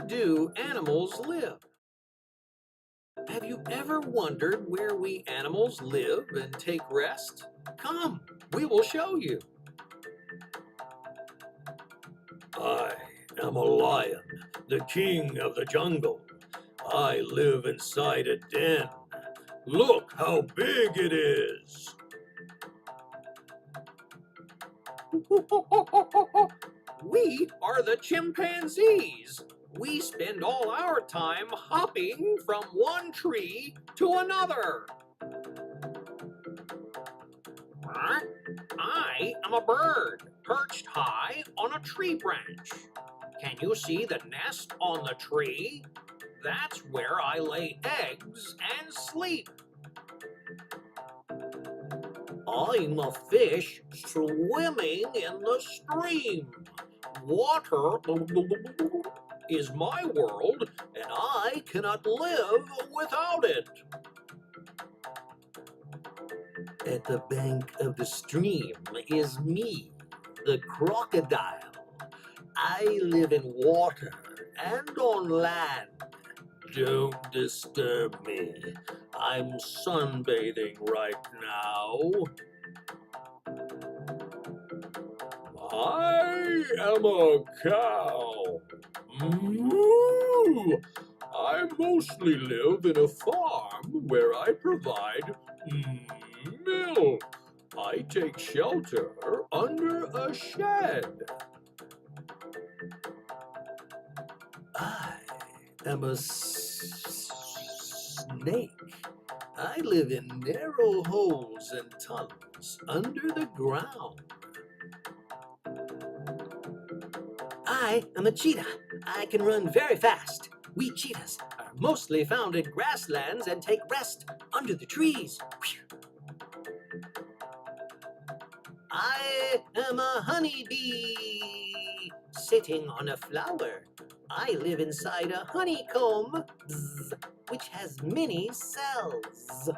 do animals live? Have you ever wondered where we animals live and take rest? Come, we will show you. I am a lion, the king of the jungle. I live inside a den. Look how big it is. We are the chimpanzees. We spend all our time hopping from one tree to another. I am a bird perched high on a tree branch. Can you see the nest on the tree? That's where I lay eggs and sleep. I'm a fish swimming in the stream. Water is my world, and I cannot live without it. At the bank of the stream is me, the crocodile. I live in water and on land. Don't disturb me. I'm sunbathing right now. I am a cow. Moo! I mostly live in a farm where I provide milk. I take shelter under a shed. I am a snake. I live in narrow holes and tunnels under the ground. I am a cheetah. I can run very fast. We cheetahs are mostly found in grasslands and take rest under the trees. I am a honeybee sitting on a flower. I live inside a honeycomb, which has many cells.